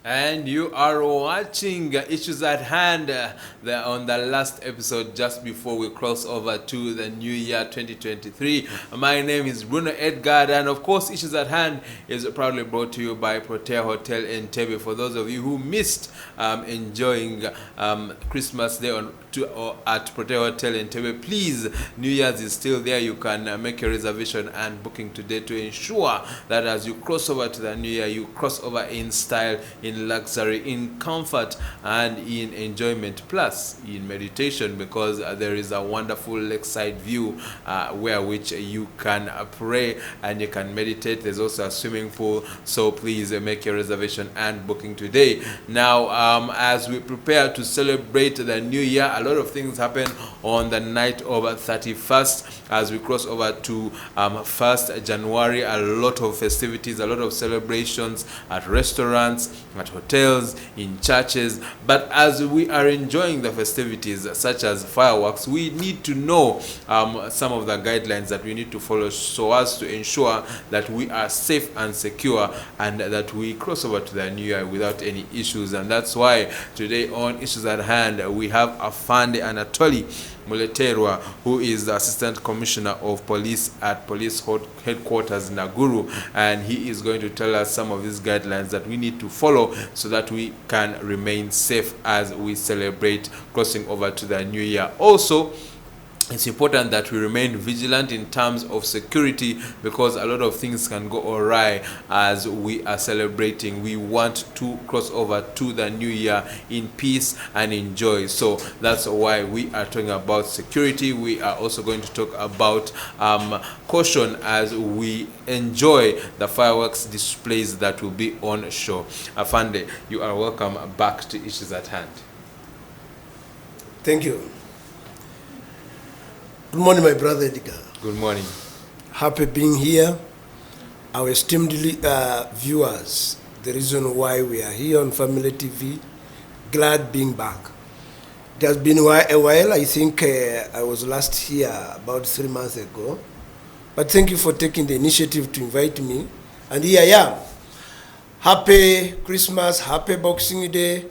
And you are watching Issues at Hand on the last episode just before we cross over to the new year 2023. My name is Bruno Edgar, and of course, Issues at Hand is proudly brought to you by Protea Hotel in Tebe. For those of you who missed enjoying Christmas Day at Protea Hotel in Tebe, please, New Year's is still there. You can make a reservation and booking today to ensure that as you cross over to the new year, you cross over in style, in luxury, in comfort, and in enjoyment, plus in meditation, because there is a wonderful lakeside view where which you can pray and you can meditate. There's also a swimming pool, so please make your reservation and booking today. Now, as we prepare to celebrate the new year, a lot of things happen on the night of 31st as we cross over to 1st January. A lot of festivities, a lot of celebrations at restaurants, at hotels, in churches. But as we are enjoying the festivities such as fireworks, we need to know some of the guidelines that we need to follow so as to ensure that we are safe and secure and that we cross over to the new year without any issues. And that's why today on Issues at Hand, we have Afande Anatooli Muleterwa, who is the Assistant Commissioner of Police at Police Headquarters Nakuru, and he is going to tell us some of these guidelines that we need to follow so that we can remain safe as we celebrate crossing over to the new year. Also, it's important that we remain vigilant in terms of security, because a lot of things can go awry as we are celebrating. We want to cross over to the new year in peace and in joy. So that's why we are talking about security. We are also going to talk about caution as we enjoy the fireworks displays that will be on show. Afande, you are welcome back to Issues at Hand. Thank you. Good morning, my brother Edgar. Good morning. Happy being here. Our esteemed viewers, the reason why we are here on Family TV, glad being back. It has been a while. I think I was last here about 3 months ago. But thank you for taking the initiative to invite me. And here I am. Happy Christmas, happy Boxing Day,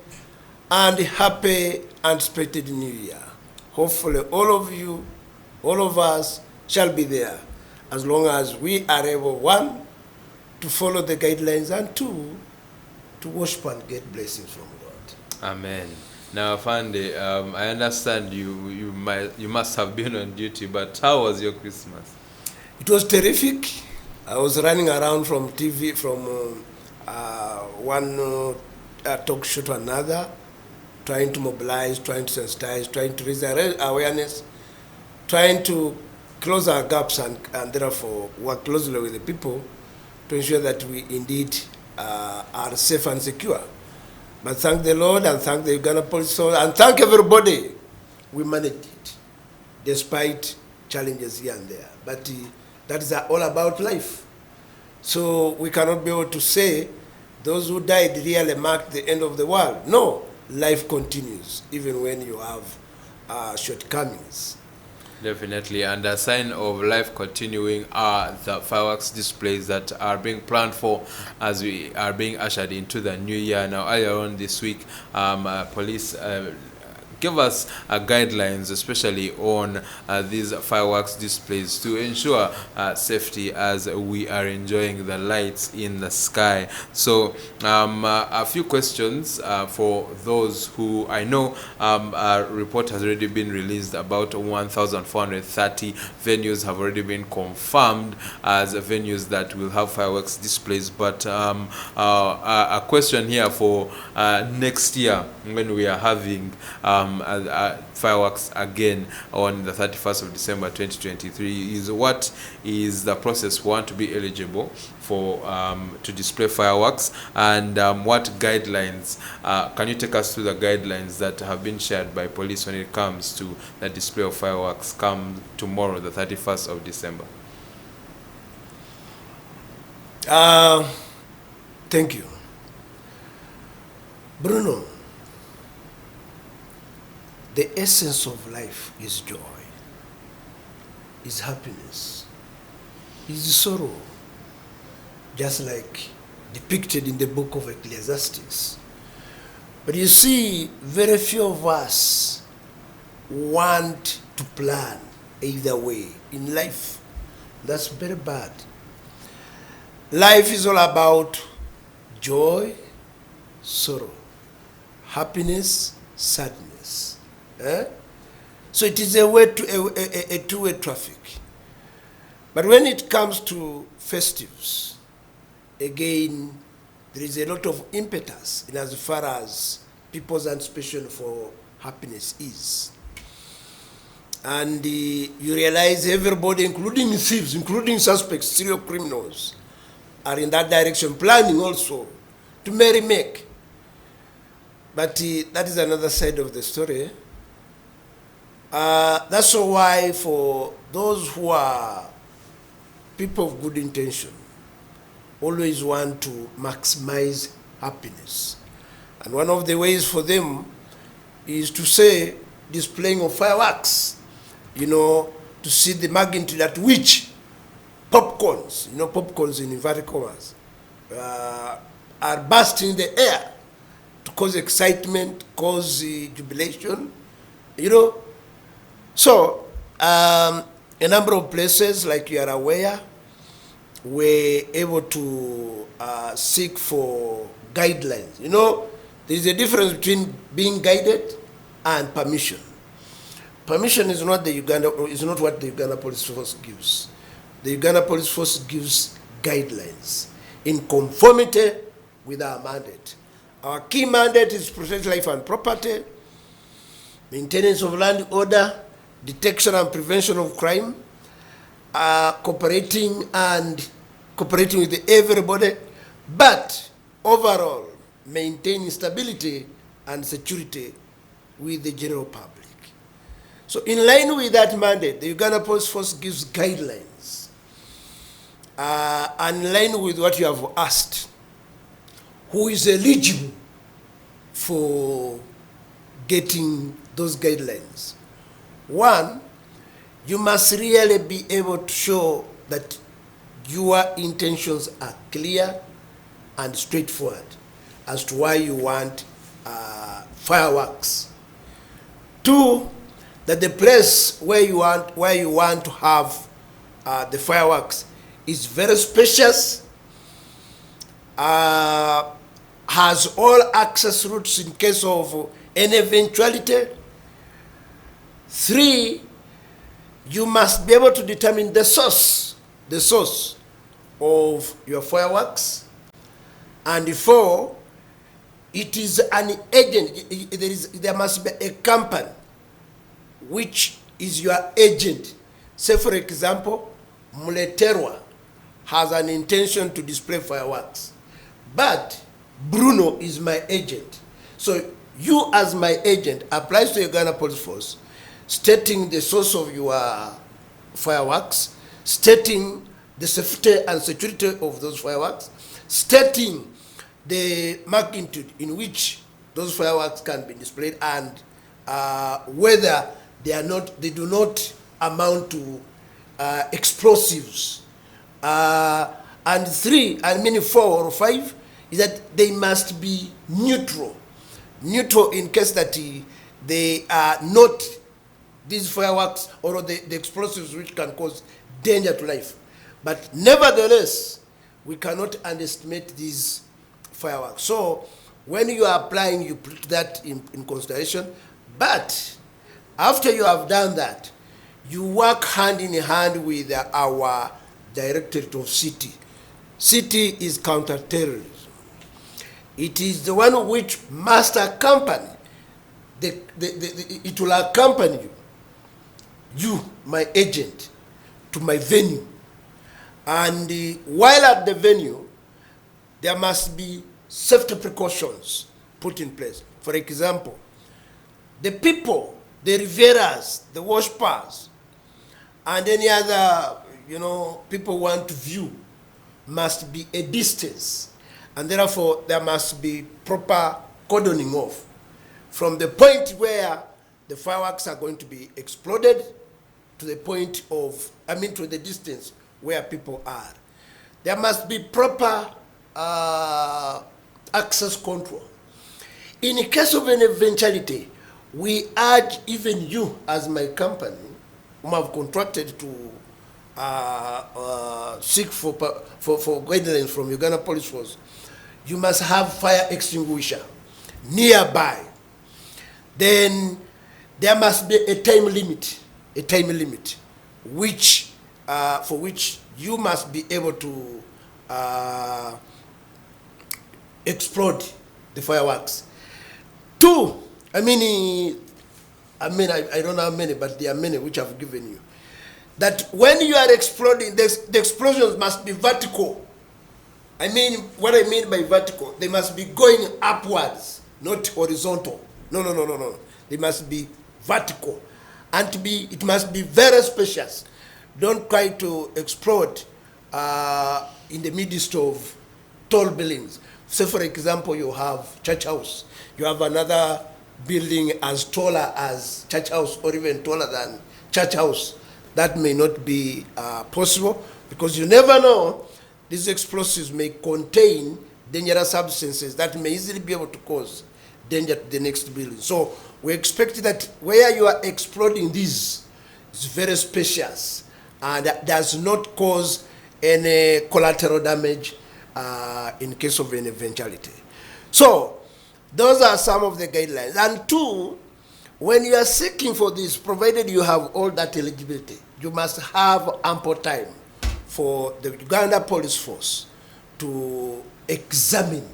and happy anticipated New Year. Hopefully all of you, all of us shall be there, as long as we are able, one, to follow the guidelines, and two, to worship and get blessings from God. Amen. Now, Afande, I understand you must have been on duty, but how was your Christmas? It was terrific. I was running around from TV, from one talk show to another, trying to mobilize, trying to sensitize, trying to raise awareness, trying to close our gaps and therefore work closely with the people to ensure that we indeed are safe and secure. But thank the Lord and thank the Uganda Police and thank everybody. We managed it despite challenges here and there. But that is all about life. So we cannot be able to say those who died really marked the end of the world. No, life continues even when you have shortcomings. Definitely, and a sign of life continuing are the fireworks displays that are being planned for as we are being ushered into the new year. Now, earlier on this week, police give us guidelines, especially on these fireworks displays, to ensure safety as we are enjoying the lights in the sky. So a few questions for those who I know. A report has already been released. About 1,430 venues have already been confirmed as venues that will have fireworks displays. But a question here for next year, when we are having fireworks again on the 31st of December 2023, is what is the process for one to be eligible for to display fireworks, and what guidelines can you take us through the guidelines that have been shared by police when it comes to the display of fireworks come tomorrow, the 31st of December? Thank you, Bruno. The essence of life is joy, is happiness, is sorrow, just like depicted in the book of Ecclesiastes. But you see, very few of us want to plan either way in life. That's very bad. Life is all about joy, sorrow, happiness, sadness. So it is a two-way traffic. But when it comes to festives, again, there is a lot of impetus in as far as people's anticipation for happiness is. And you realize everybody, including thieves, including suspects, serial criminals, are in that direction, planning also to merry-make. But that is another side of the story. That's why for those who are people of good intention, always want to maximize happiness. And one of the ways for them is to say, displaying of fireworks, to see the magnitude at which popcorns, popcorns in inverted commas, are bursting in the air to cause excitement, cause jubilation, So, a number of places, like you are aware, were able to seek for guidelines. There is a difference between being guided and permission. Permission is not what the Uganda Police Force gives. The Uganda Police Force gives guidelines in conformity with our mandate. Our key mandate is protect life and property, maintenance of land order, detection and prevention of crime, cooperating with everybody, but overall maintaining stability and security with the general public. So in line with that mandate, the Uganda Police Force gives guidelines, and in line with what you have asked, who is eligible for getting those guidelines. One, you must really be able to show that your intentions are clear and straightforward as to why you want fireworks. Two, that the place where you want to have the fireworks is very spacious, has all access routes in case of any eventuality. Three, you must be able to determine the source of your fireworks. And four, it is an agent. There must be a company which is your agent. Say, for example, Muleterwa has an intention to display fireworks, but Bruno is my agent. So you as my agent applies to the Uganda Police Force, stating the source of your fireworks, stating the safety and security of those fireworks, stating the magnitude in which those fireworks can be displayed, and whether they do not amount to explosives. And four or five is that they must be neutral in case that they are not these fireworks or the explosives which can cause danger to life. But nevertheless, we cannot underestimate these fireworks. So when you are applying, you put that in consideration. But after you have done that, you work hand in hand with our Directorate of City. City is counter-terrorism. It is the one which must accompany, it will accompany you, my agent, to my venue. And while at the venue, there must be safety precautions put in place. For example, the people, the riveras, the worshippers, and any other people want to view must be a distance, and therefore there must be proper cordoning off from the point where the fireworks are going to be exploded to the point of, to the distance where people are. There must be proper access control. In case of an eventuality, we urge even you as my company, whom I've contracted to seek for guidelines from Uganda Police Force, you must have fire extinguisher nearby. Then there must be a time limit, which for which you must be able to explode the fireworks. Two, I don't know how many, but there are many which I've given you. That when you are exploding, the explosions must be vertical. What I mean by vertical, they must be going upwards, not horizontal. No. They must be vertical. And it must be very spacious. Don't try to explode in the midst of tall buildings. Say, for example, you have church house. You have another building as taller as church house or even taller than church house. That may not be possible, because you never know. These explosives may contain dangerous substances that may easily be able to cause danger to the next building. So we expect that where you are exploding this is very spacious and does not cause any collateral damage in case of an eventuality. So those are some of the guidelines. And two, when you are seeking for this, provided you have all that eligibility, you must have ample time for the Uganda Police Force to examine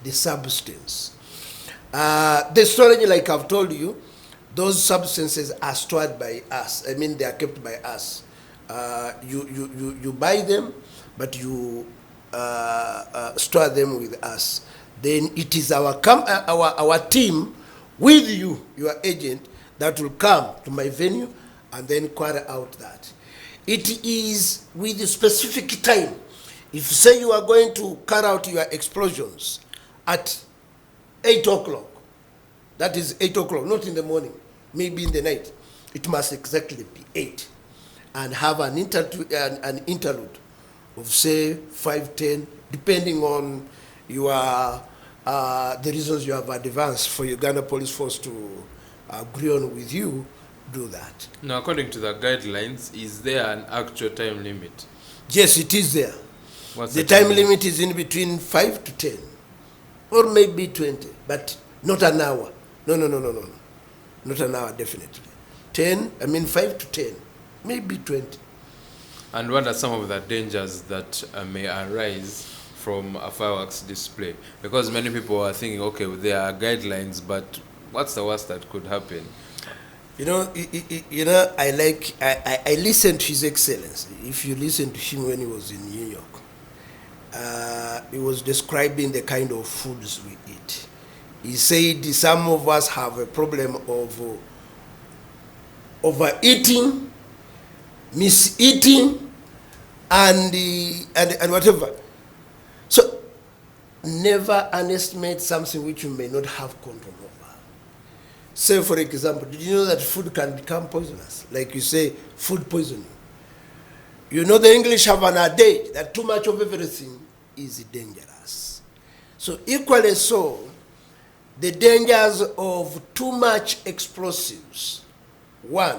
the substance. The storage, like I've told you, those substances are stored by us. They are kept by us. You buy them, but you store them with us. Then it is our team with you, your agent, that will come to my venue and then carry out that. It is with a specific time. If say you are going to carry out your explosions at 8 o'clock, that is 8 o'clock, not in the morning, maybe in the night, it must exactly be 8. And have an interlude of say 5-10, depending on your the reasons you have advanced for Uganda Police Force to agree on with you. Do that. Now, according to the guidelines, is there an actual time limit? Yes, it is there. What's the time limit is in between 5 to 10, or maybe 20, but not an hour. No. Not an hour, definitely. 5 to 10, maybe 20. And what are some of the dangers that may arise from a fireworks display? Because many people are thinking, okay, there are guidelines, but what's the worst that could happen? I listened to His Excellency. If you listen to him when he was in New York, he was describing the kind of foods we eat. He said some of us have a problem of overeating, miseating, and whatever. So never underestimate something which you may not have control over. Say, for example, did you know that food can become poisonous? Like you say, food poisoning. You know the English have an adage that too much of everything is dangerous. So equally so, the dangers of too much explosives. One,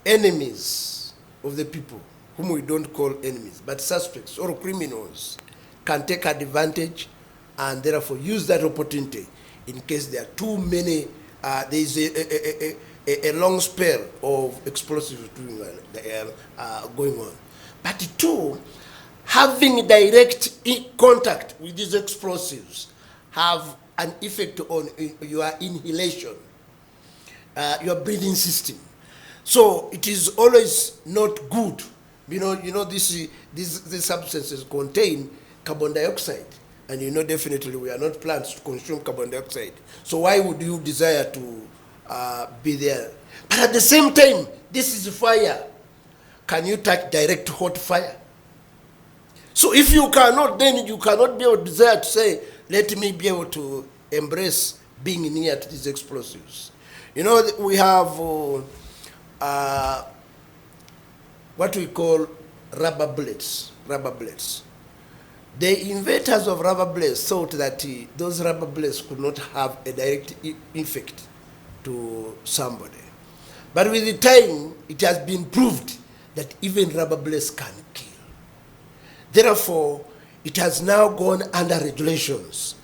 enemies of the people, whom we don't call enemies, but suspects or criminals, can take advantage and therefore use that opportunity in case there are too many. There is a long spell of explosives going on. But two, having direct contact with these explosives have an effect on your inhalation, your breathing system. So it is always not good. These substances contain carbon dioxide. And definitely we are not plants to consume carbon dioxide. So why would you desire to be there? But at the same time, this is fire. Can you touch direct hot fire? So if you cannot, then you cannot be able to desire to say, let me be able to embrace being near to these explosives. We have what we call rubber bullets. The inventors of rubber bullets thought that those rubber bullets could not have a direct effect to somebody. But with the time, it has been proved that even rubber bullets can kill. Therefore, it has now gone under regulations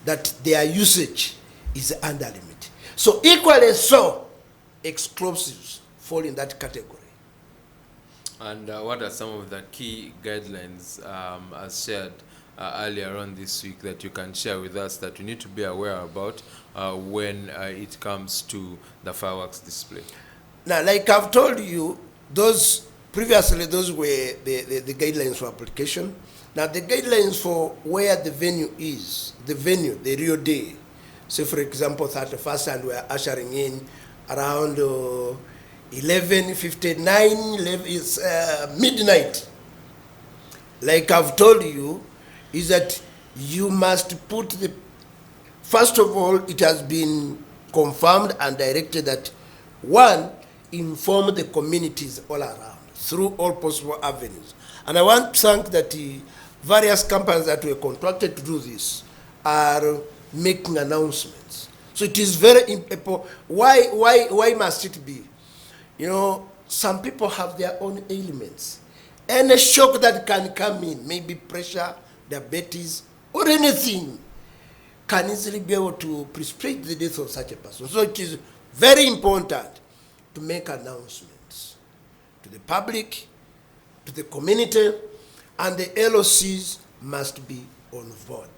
that their usage is under limit. So equally so, explosives fall in that category. And what are some of the key guidelines as shared earlier on this week that you can share with us that we need to be aware about when it comes to the fireworks display? Now, like I've told you, those were the guidelines for application. Now, the guidelines for where the venue is, the real day, say for example 31st, and we're ushering in around 11:59, it's midnight. Like I've told you, is that you must put first of all, it has been confirmed and directed that, one, inform the communities all around through all possible avenues. And I want to thank that the various companies that were contracted to do this are making announcements. So it is very important. Why must it be? You know, some people have their own ailments. Any shock that can come in, maybe pressure, diabetes, or anything, can easily be able to precipitate the death of such a person. So it is very important to make announcements to the public, to the community, and the LOCs must be on board.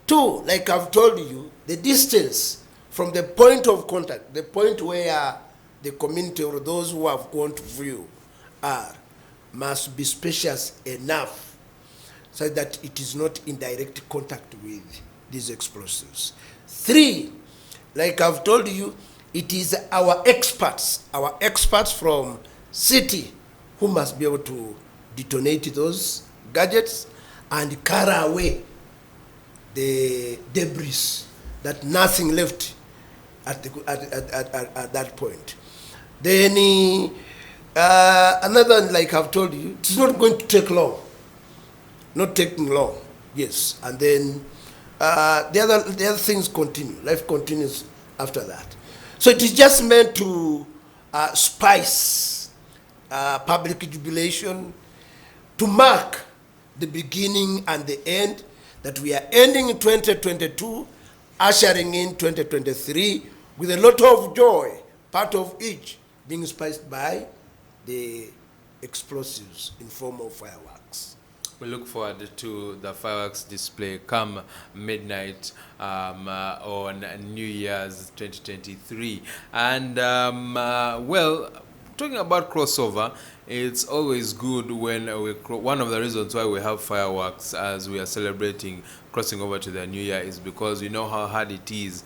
Two, like I've told you, the distance from the point of contact, the point where the community or those who have gone to view are, must be spacious enough so that it is not in direct contact with these explosives. Three, like I've told you, it is our experts from city who must be able to detonate those gadgets and carry away the debris, that nothing left at that point. Then another, like I've told you, it's not going to take long. Not taking long, yes. And then the other things continue. Life continues after that. So it is just meant to spice public jubilation, to mark the beginning and the end, that we are ending in 2022, ushering in 2023 with a lot of joy, part of each being spiced by the explosives in form of fireworks. We look forward to the fireworks display come midnight on New Year's 2023. And well, talking about crossover, it's always good when one of the reasons why we have fireworks as we are celebrating crossing over to the new year is because we know how hard it is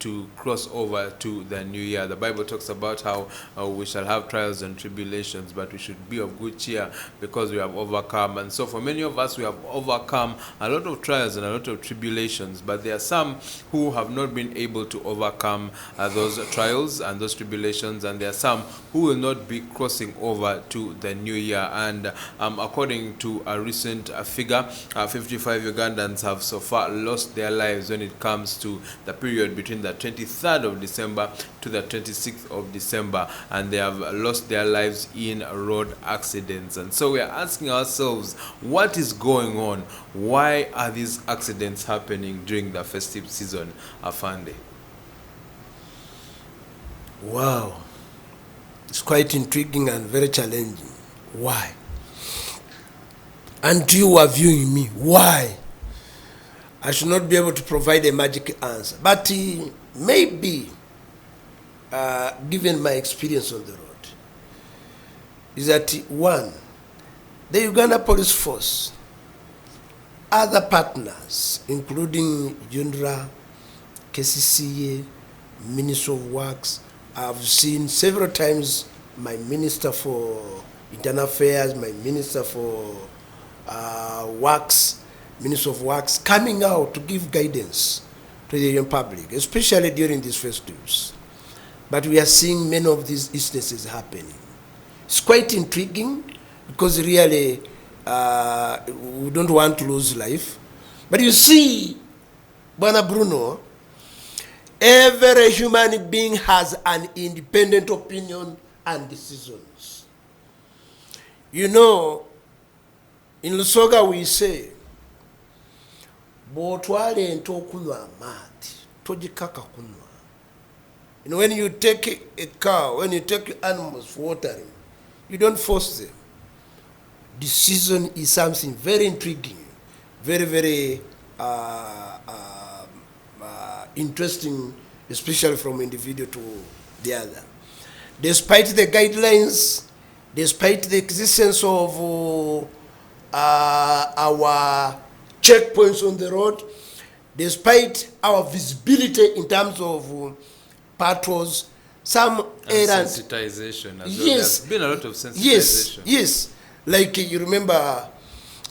to cross over to the new year. The Bible talks about how we shall have trials and tribulations, but we should be of good cheer because we have overcome. And so for many of us, we have overcome a lot of trials and a lot of tribulations, but there are some who have not been able to overcome those trials and those tribulations, and there are some who will not be crossing over to the new year. And according to a recent figure, 55 Ugandans have so far lost their lives when it comes to the period between the 23rd of December to the 26th of December, and they have lost their lives in road accidents. And so we are asking ourselves, what is going on? Why are these accidents happening during the festive season, Afande? Wow. It's quite intriguing and very challenging. Why? And you are viewing me. Why? I should not be able to provide a magic answer. But maybe, given my experience on the road, is that one, the Uganda Police Force, other partners, including UNRWA, KCCA, Ministry of Works, I've seen several times my Minister for Internal Affairs, my Minister for Works, Minister of Works, coming out to give guidance to the young public, especially during these festivals. But we are seeing many of these instances happening. It's quite intriguing because really we don't want to lose life. But you see, Bwana Bruno, every human being has an independent opinion and decisions. You know, in Lusoga we say, botwale ento kunywa amati, tojikaka kunywa. You know, when you take a cow, when you take animals for watering, you don't force them. Decision is something very intriguing, very, very interesting, especially from individual to the other. Despite the guidelines, despite the existence of our checkpoints on the road, despite our visibility in terms of patrols, some errands. Sensitization as yes, well. There's been a lot of sensitization. Yes. Like you remember,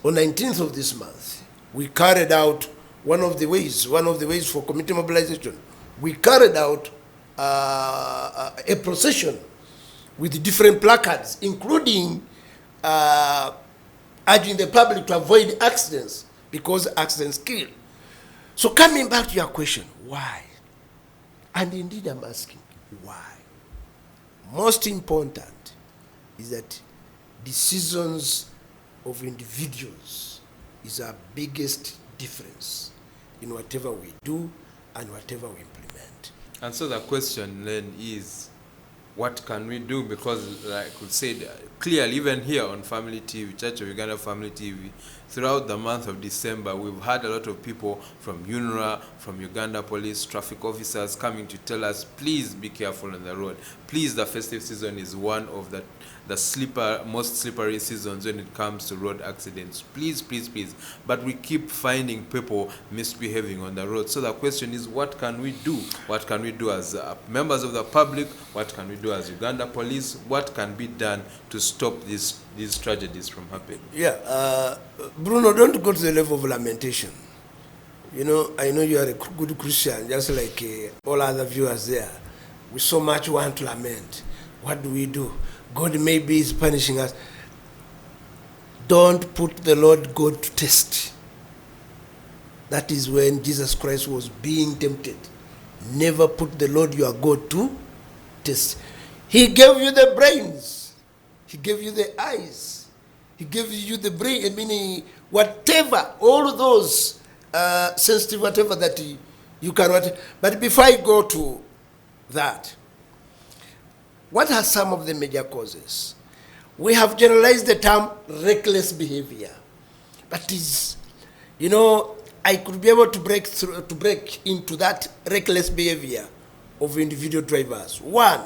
on 19th of this month, we carried out one of the ways for community mobilization. We carried out a procession with different placards, including urging the public to avoid accidents because accidents kill. So coming back to your question, why? And indeed I'm asking, why? Most important is that decisions of individuals is our biggest difference in whatever we do and whatever we implement. And so the question then is, what can we do? Because like we said, clearly even here on Family TV, Church of Uganda Family TV, throughout the month of December, we've had a lot of people from UNRWA, from Uganda Police, traffic officers coming to tell us, please be careful on the road. Please, the festive season is one of the most slippery seasons when it comes to road accidents. Please. But we keep finding people misbehaving on the road. So the question is, what can we do? What can we do as members of the public? What can we do as Uganda Police? What can be done to stop these tragedies from happening? Yeah, Bruno, don't go to the level of lamentation. You know, I know you are a good Christian, just like all other viewers there. We so much want to lament. What do we do? God maybe is punishing us. Don't put the Lord God to test. That is when Jesus Christ was being tempted. Never put the Lord your God to test. He gave you the brains. He gave you the eyes. He gave you the brain, meaning whatever, all those sensitive, whatever that you can. But before I go to that, what are some of the major causes? We have generalized the term reckless behavior. But is, you know, I could be able to break into that reckless behavior of individual drivers. One,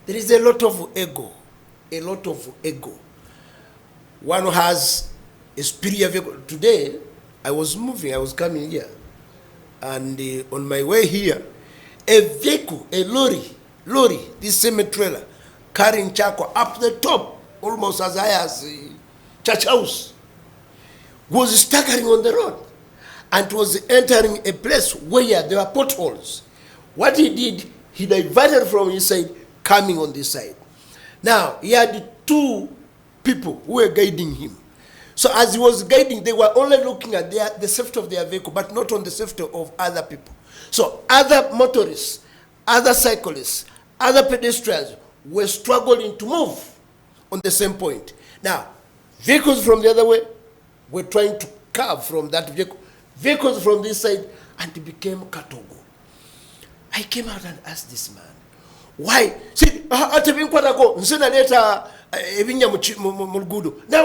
there is a lot of ego. One who has a superior vehicle. Today, I was coming here, and on my way here, a vehicle, a lorry, this semi-trailer, carrying charcoal up the top, almost as high as church house, was staggering on the road and was entering a place where there were potholes. What he did, he diverted from his side, coming on this side. Now, he had two people who were guiding him. So as he was guiding, they were only looking at the safety of their vehicle, but not on the safety of other people. So other motorists, other cyclists, other pedestrians were struggling to move on the same point. Now, vehicles from the other way were trying to curve from that vehicle. Vehicles from this side, and it became Katogo. I came out and asked this man, why? See, now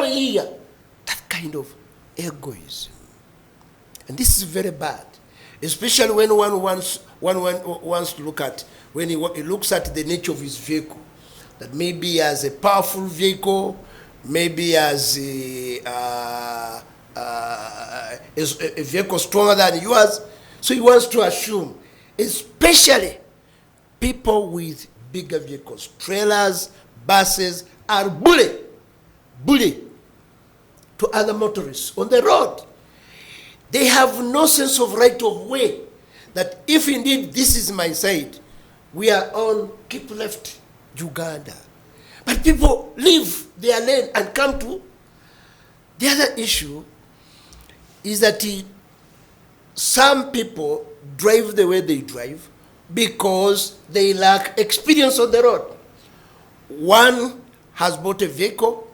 here, that kind of egoism. And this is very bad, especially when one wants to look at, when he looks at the nature of his vehicle, that maybe as a powerful vehicle, maybe as a vehicle stronger than yours, so he wants to assume, especially people with bigger vehicles, trailers, buses, are bully to other motorists on the road. They have no sense of right of way, that if indeed this is my side, we are on keep left Uganda. But people leave their lane and come to The other issue is that some people drive the way they drive because they lack experience on the road. One has bought a vehicle,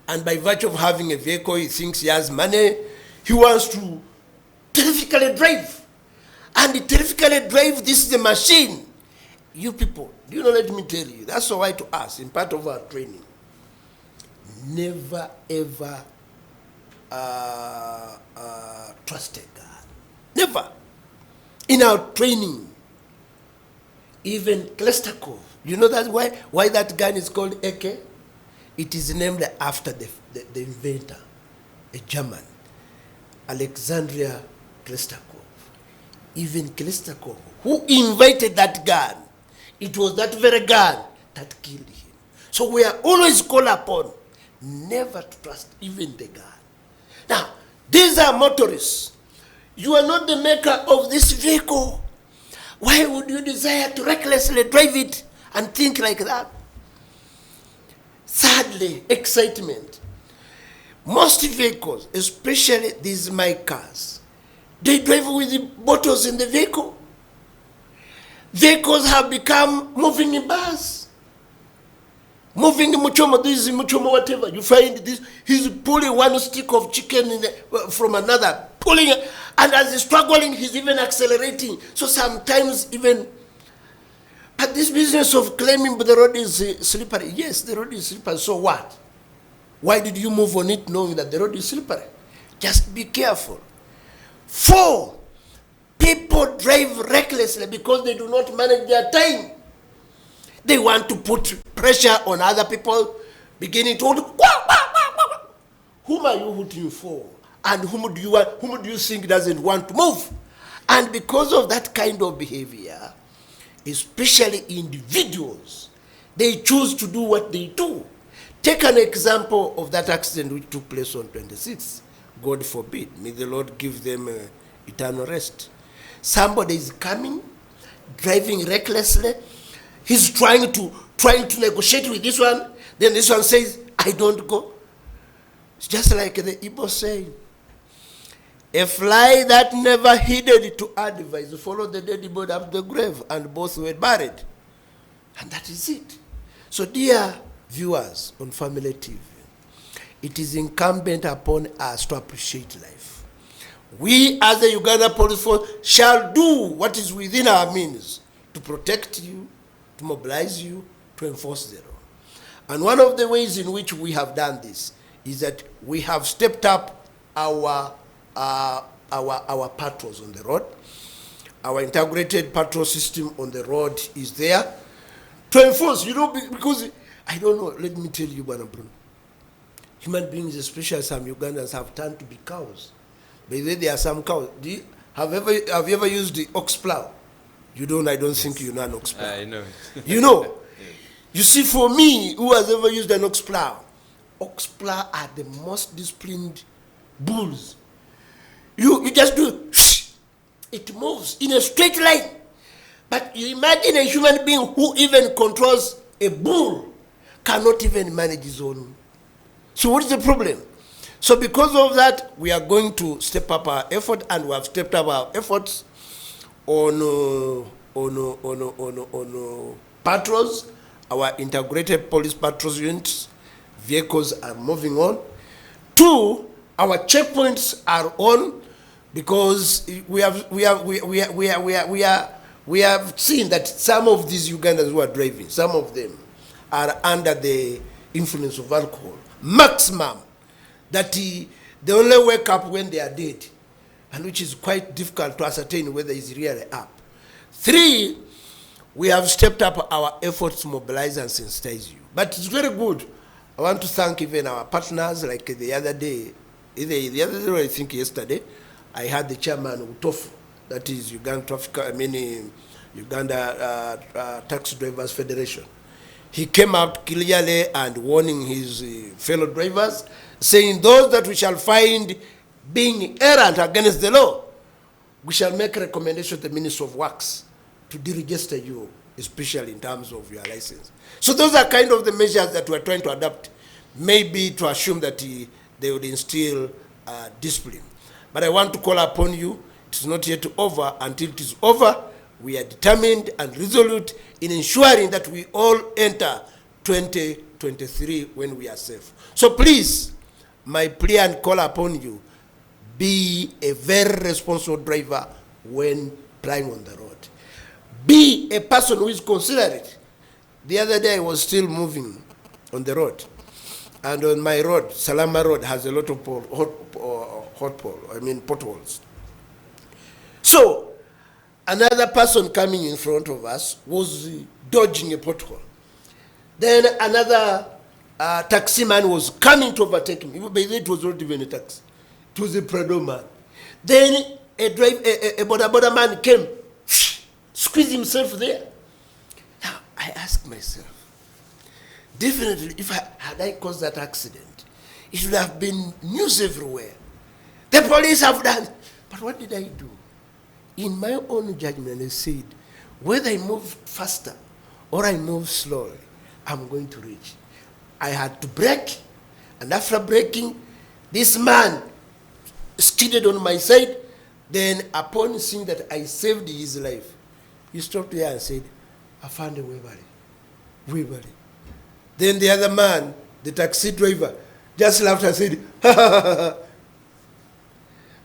and by virtue of having a vehicle, he thinks he has money. He wants to terrifically drive. And terrifically drive, this is the machine. You people, do you know, let me tell you, that's why to us, in part of our training, never ever trust a gun. Never. In our training, even Klestakov, you know that's why that gun is called AK? It is named after the inventor, a German, Alexandria Klestakov. Even Klestakov, who invented that gun, it was that very gun that killed him. So we are always called upon never to trust even the gun. Now, these are motorists. You are not the maker of this vehicle. Why would you desire to recklessly drive it and think like that? Thirdly, excitement. Most vehicles, especially these my cars, they drive with the bottles in the vehicle. Vehicles have become moving bars. Moving muchomo, this is muchomo, whatever. You find this, he's pulling one stick of chicken from another, pulling it, and as he's struggling, he's even accelerating. So sometimes even, but this business of claiming the road is slippery. Yes, the road is slippery, so what? Why did you move on it knowing that the road is slippery? Just be careful. 4, people drive recklessly because they do not manage their time. They want to put pressure on other people, beginning to, whom are you hooting for? And whom do you think doesn't want to move? And because of that kind of behavior, especially individuals, they choose to do what they do. Take an example of that accident which took place on 26th. God forbid. May the Lord give them eternal rest. Somebody is coming, driving recklessly. He's trying to negotiate with this one. Then this one says, I don't go. It's just like the Igbo saying, a fly that never heeded to advise followed the dead body up the grave, and both were buried. And that is it. So dear viewers on Family TV, it is incumbent upon us to appreciate life. We as the Uganda Police Force shall do what is within our means to protect you, to mobilize you, to enforce the law. And one of the ways in which we have done this is that we have stepped up our patrols on the road. Our integrated patrol system on the road is there to enforce, because, I don't know, let me tell you, Bruno, human beings, especially some Ugandans, have turned to be cows. By the way, there are some cows. Have you ever used the ox plow? You don't, I don't think you know an ox plow. I know. You know. You see, for me, who has ever used an ox plow are the most disciplined bulls. You just do, it moves in a straight line. But you imagine a human being who even controls a bull cannot even manage his own. So what is the problem? So because of that, we are going to step up our effort, and we have stepped up our efforts on patrols. Our integrated police patrols units, vehicles are moving on. 2, our checkpoints are on, because we have seen that some of these Ugandans who are driving, some of them are under the influence of alcohol. Maximum that they only wake up when they are dead, and which is quite difficult to ascertain whether it's really up. 3, we have stepped up our efforts to mobilize and sensitize you. But it's very good. I want to thank even our partners, like the other day, I think yesterday, I had the chairman of UTOF, that is Uganda Taxi Drivers Federation. He came out clearly and warning his fellow drivers, saying those that we shall find being errant against the law, we shall make a recommendation to the Minister of Works to deregister you, especially in terms of your license. So those are kind of the measures that we're trying to adopt, maybe to assume that they would instill discipline. But I want to call upon you, it is not yet over. Until it is over, we are determined and resolute in ensuring that we all enter 2023 when we are safe. So please, my plea and call upon you, be a very responsible driver when plying on the road. Be a person who is considerate. The other day I was still moving on the road, and on my road, Salama Road has a lot of potholes. So another person coming in front of us was dodging a pothole. Then another taxi man was coming to overtake me. By the way, it was not even a taxi. It was a Prado man. Then a boda man came, squeezed himself there. Now, I asked myself, definitely, if had I caused that accident, it would have been news everywhere. The police have done. But what did I do? In my own judgment, I said, whether I move faster or I move slowly, I'm going to reach. I had to brake, and after braking, this man skidded on my side. Then upon seeing that I saved his life, he stopped there and said, I found a Weberly. Then the other man, the taxi driver, just laughed and said, ha ha ha ha.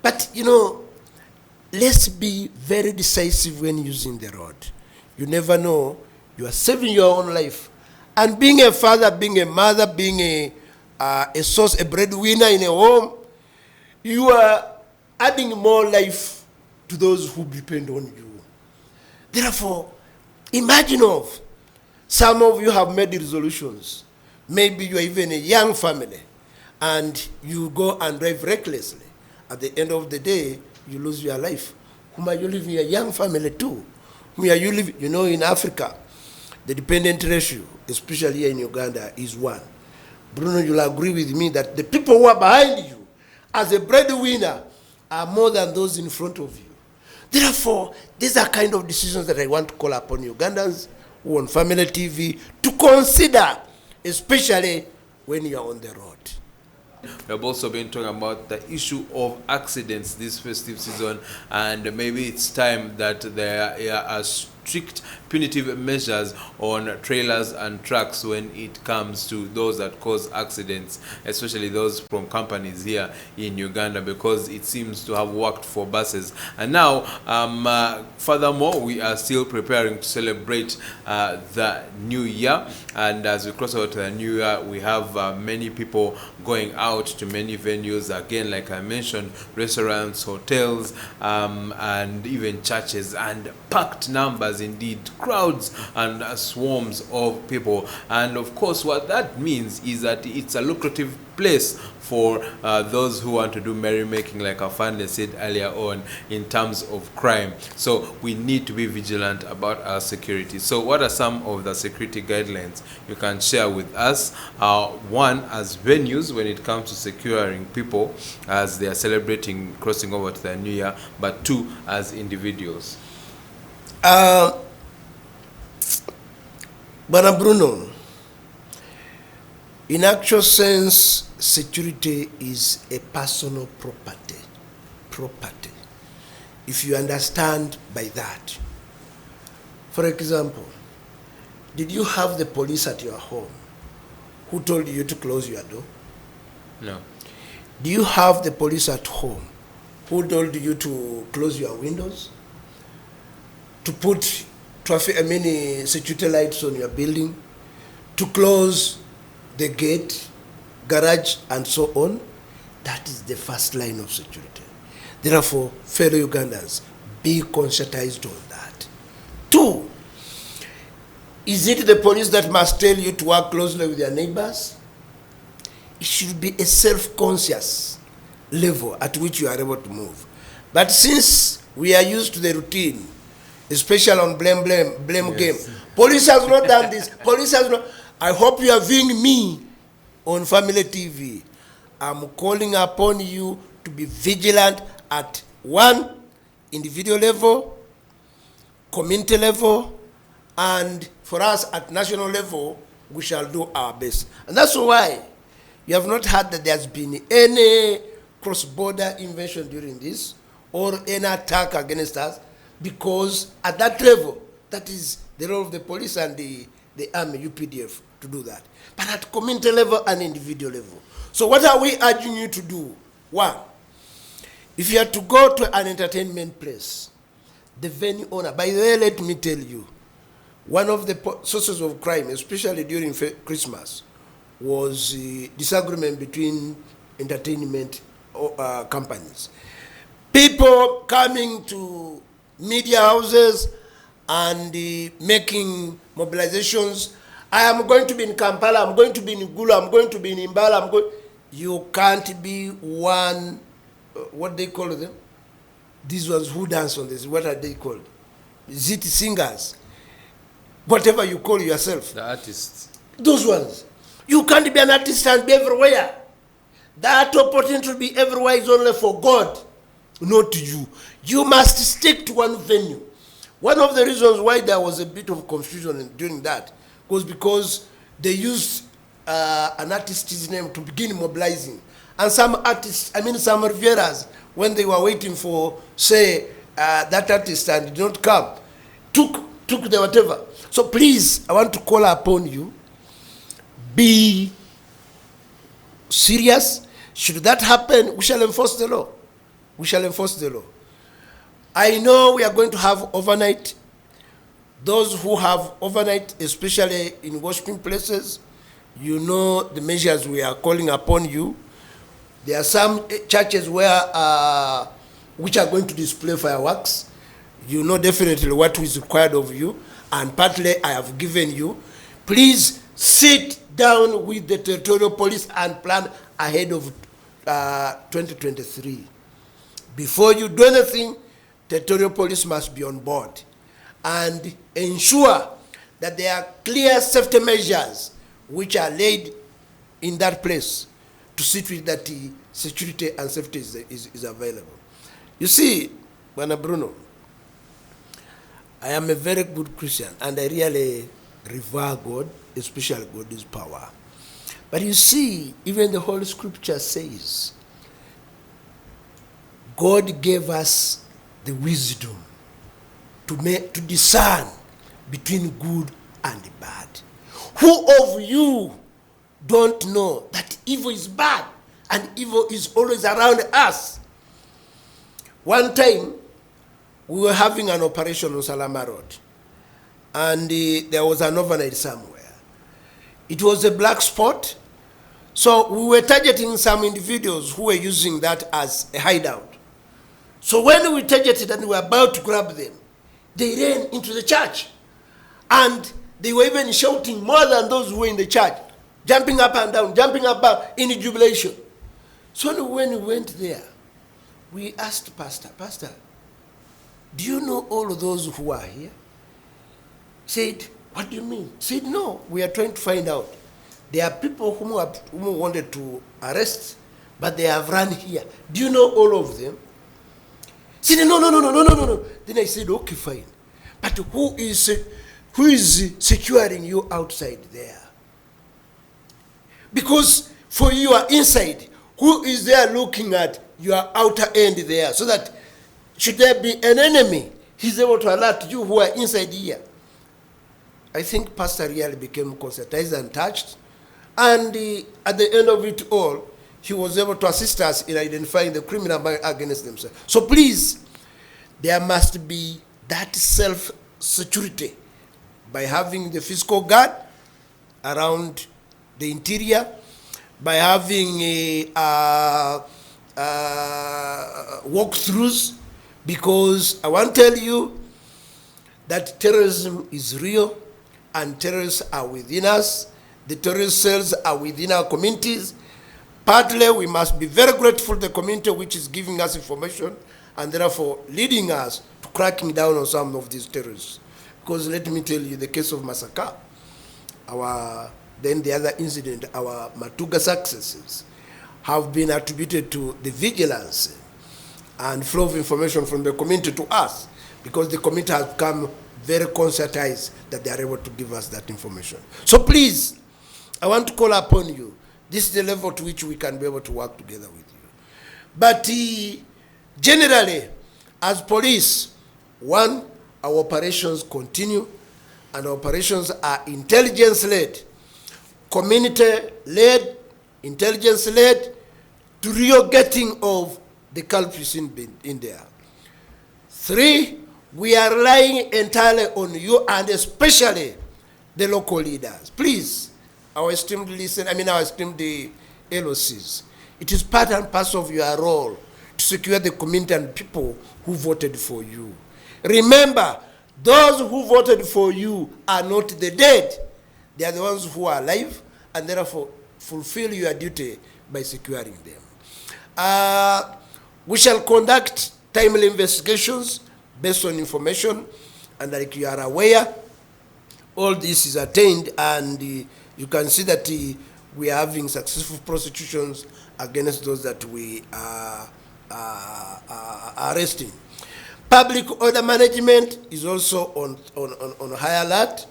But let's be very decisive when using the road. You never know, you are saving your own life. And being a father, being a mother, being a source, a breadwinner in a home, you are adding more life to those who depend on you. Therefore, imagine some of you have made resolutions. Maybe you are even a young family, and you go and drive recklessly. At the end of the day, you lose your life. Whom are you living? A young family too. Whom are you living? In Africa, the dependent ratio, especially here in Uganda, is 1. Bruno, you'll agree with me that the people who are behind you as a breadwinner are more than those in front of you. Therefore, these are kind of decisions that I want to call upon Ugandans who on Family TV to consider, especially when you are on the road. We have also been talking about the issue of accidents this festive season, and maybe it's time that there are strict punitive measures on trailers and trucks when it comes to those that cause accidents, especially those from companies here in Uganda, because it seems to have worked for buses. And now, furthermore, we are still preparing to celebrate the new year, and as we cross over to the new year, we have many people going out to many venues, again, like I mentioned, restaurants, hotels, and even churches, and packed numbers indeed, crowds and swarms of people. And of course, what that means is that it's a lucrative place for those who want to do merrymaking, like Afande said earlier on, in terms of crime. So we need to be vigilant about our security. So what are some of the security guidelines you can share with us? One, as venues when it comes to securing people as they are celebrating crossing over to the new year, but 2, as individuals. But Bruno, in actual sense, security is a personal property. If you understand by that. For example, did you have the police at your home who told you to close your door? No. Do you have the police at home who told you to close your windows? To put security lights on your building? To close the gate, garage, and so on? That is the first line of security. Therefore, fellow Ugandans, be conscientized on that. 2, is it the police that must tell you to work closely with your neighbors? It should be a self-conscious level at which you are able to move. But since we are used to the routine, especially on blame yes. game, police has not done this, police has not. I hope you are viewing me on Family TV. I'm calling upon you to be vigilant at 1, individual level, community level, and for us at national level, we shall do our best. And that's why You have not heard that there's been any cross-border invasion during this or any attack against us, because at that level, that is the role of the police and the army, UPDF, to do that. But at community level and individual level. So what are we urging you to do? One, if you are to go to an entertainment place, the venue owner, by the way, let me tell you, one of the sources of crime, especially during Christmas, was disagreement between entertainment companies. People coming to media houses and making mobilizations. I am going to be in Kampala, I'm going to be in Gulu, I'm going to be in Imbala, you can't be one, what they call them? These ones who dance on this, what are they called? Is it singers? Whatever you call yourself. The artists. Those ones. You can't be an artist and be everywhere. That opportunity to be everywhere is only for God, not you. You must stick to one venue. One of the reasons why there was a bit of confusion during that was because they used an artist's name to begin mobilizing. And some artists, some Rivieras, when they were waiting for, say, that artist and did not come, took the whatever. So please, I want to call upon you, be serious. Should that happen, we shall enforce the law. We shall enforce the law. I know we are going to have overnight. Those who have overnight, especially in worshiping places, you know the measures we are calling upon you. There are some churches where which are going to display fireworks. You know definitely what is required of you, and partly I have given you. Please sit down with the territorial police and plan ahead of 2023. Before you do anything, territorial police must be on board and ensure that there are clear safety measures which are laid in that place to see to it that the security and safety is available. You see, Bwana Bruno, I am a very good Christian and I really revere God, especially God's power. But you see, even the Holy Scripture says, God gave us the wisdom to discern between good and bad. Who of you don't know that evil is bad and evil is always around us? One time, we were having an operation on Salama Road, and there was an overnight somewhere. It was a black spot, so we were targeting some individuals who were using that as a hideout. So when we targeted and we were about to grab them, they ran into the church. And they were even shouting more than those who were in the church, jumping up and down, jumping up in jubilation. So when we went there, we asked Pastor, do you know all of those who are here? He said, what do you mean? He said, no, we are trying to find out. There are people whom wanted to arrest, but they have run here. Do you know all of them? He said, no. Then I said, okay, fine. But who is securing you outside there? Because for you are inside, who is there looking at your outer end there? So that should there be an enemy, he's able to alert you who are inside here. I think Pastor really became concertized and touched. And at the end of it all, he was able to assist us in identifying the criminal against themselves. So please, there must be that self-security by having the physical guard around the interior, by having walkthroughs, because I want to tell you that terrorism is real and terrorists are within us. The terrorist cells are within our communities. Partly, we must be very grateful to the community which is giving us information and therefore leading us to cracking down on some of these terrorists. Because let me tell you, the case of Masaka, then the other incident, our Matuga successes, have been attributed to the vigilance and flow of information from the community to us, because the community has become very concertized that they are able to give us that information. So please, I want to call upon you, This is the level to which we can be able to work together with you. But generally, as police, one, our operations continue, and our operations are intelligence-led, community-led, intelligence-led, to real getting of the culprits in there. Three, we are relying entirely on you, and especially the local leaders. Please, our esteemed LOCs, it is part and parcel of your role to secure the community and people who voted for you. Remember, those who voted for you are not the dead. They are the ones who are alive, and therefore fulfill your duty by securing them. We shall conduct timely investigations based on information, and like you are aware, all this is attained, and you can see that we are having successful prosecutions against those that we are arresting. Public order management is also on high alert,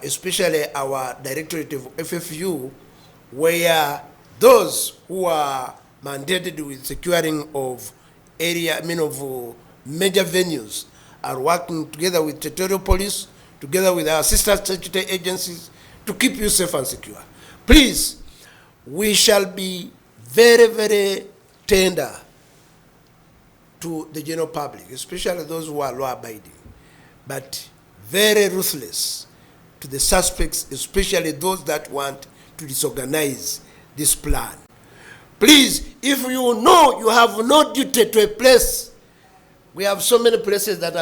especially our Directorate of FFU, where those who are mandated with securing of major venues are working together with territorial police, together with our sister statutory agencies, to keep you safe and secure. Please, we shall be very, very tender to the general public, especially those who are law-abiding, but very ruthless to the suspects, especially those that want to disorganize this plan. Please, if you know you have no duty to a place, we have so many places that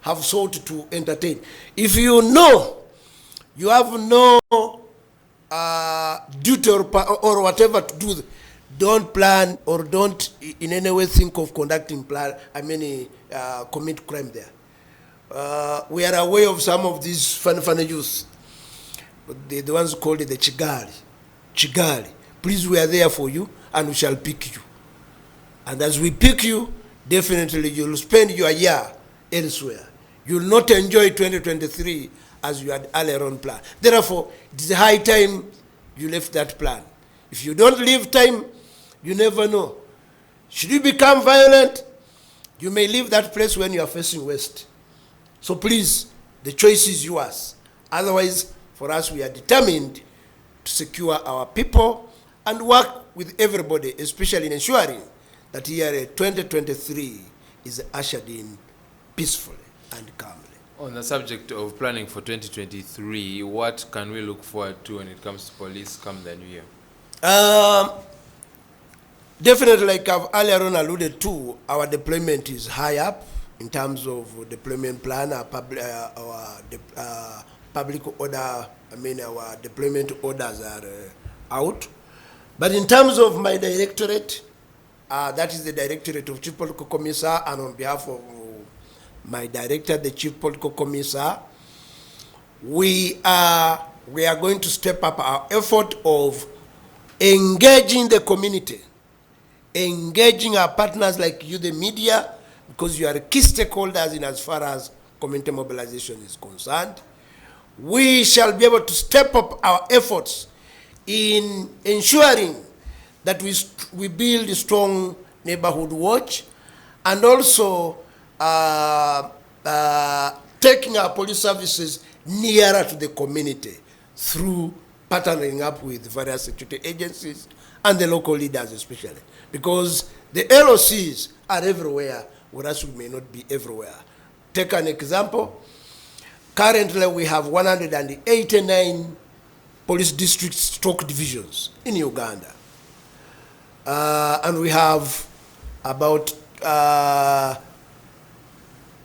have sought to entertain. If you know you have no duty or whatever to do, don't plan or don't in any way think of conducting commit crime there. We are aware of some of these funny youths, the ones called the Chigali. Please, we are there for you, and we shall pick you. And as we pick you, definitely you'll spend your year elsewhere. You'll not enjoy 2023 as you had earlier on planned. Therefore, it is high time you left that plan. If you don't leave time, you never know. Should you become violent, you may leave that place when you are facing west. So please, the choice is yours. Otherwise, for us, we are determined to secure our people and work with everybody, especially in ensuring that year 2023 is ushered in peacefully and calmly. On the subject of planning for 2023, what can we look forward to when it comes to police come the new year? Definitely, like I've earlier on alluded to, our deployment is high up in terms of deployment plan. Our public order, our deployment orders are out. But in terms of my directorate, that is the Directorate of Chief Political Commissar, and on behalf of my director, the Chief Political Commissar, we are going to step up our effort of engaging the community, engaging our partners like you, the media, because you are key stakeholders in as far as community mobilization is concerned. We shall be able to step up our efforts in ensuring that we build a strong neighborhood watch, and also taking our police services nearer to the community through partnering up with various security agencies and the local leaders especially. Because the LOCs are everywhere, whereas we may not be everywhere. Take an example. Currently, we have 189 police districts stroke divisions in Uganda. And we have about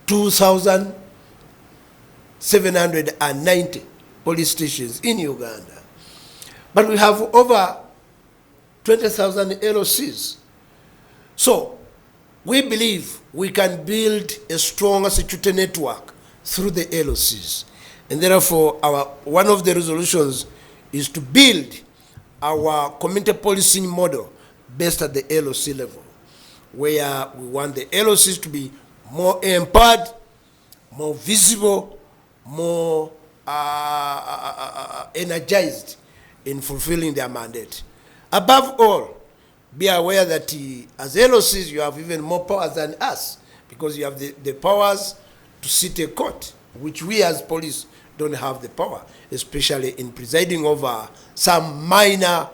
2,790 police stations in Uganda. But we have over 20,000 LOCs. So we believe we can build a stronger security network through the LOCs. And therefore, one of the resolutions is to build our community policing model based at the LOC level, where we want the LOCs to be more empowered, more visible, more energized in fulfilling their mandate. Above all, be aware that as LOCs, you have even more powers than us, because you have the powers to sit a court, which we as police don't have the power, especially in presiding over some minor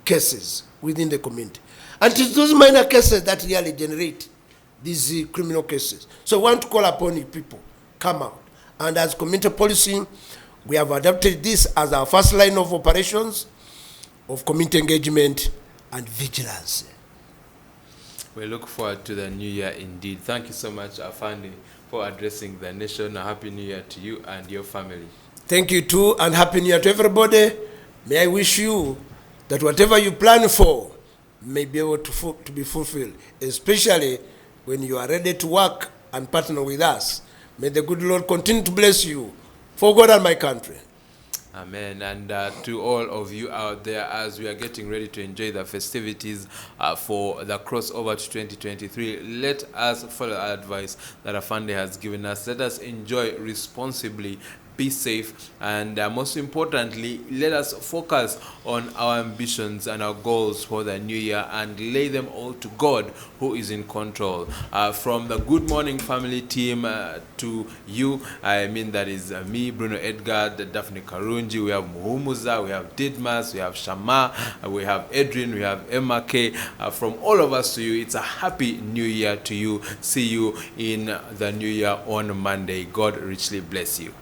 cases within the community. And it's those minor cases that really generate these criminal cases. So I want to call upon you people, come out. And as community policing, we have adopted this as our first line of operations of community engagement and vigilance. We look forward to the new year indeed. Thank you so much, Afandi, for addressing the nation. A happy new year to you and your family. Thank you too, and happy new year to everybody. May I wish you that whatever you plan for may be able to be fulfilled, especially when you are ready to work and partner with us. May the good Lord continue to bless you for God and my country. Amen. And to all of you out there, as we are getting ready to enjoy the festivities for the crossover to 2023, let us follow the advice that Afande has given us. Let us enjoy responsibly, be safe, and most importantly, let us focus on our ambitions and our goals for the new year and lay them all to God, who is in control. From the Good Morning Family team to you, I mean that is me, Bruno Edgar, Daphne Karunji, we have Muhumuza, we have Didmas, we have Shama, we have Edrin, we have Emma K. From all of us to you, it's a happy new year to you. See you in the new year on Monday. God richly bless you.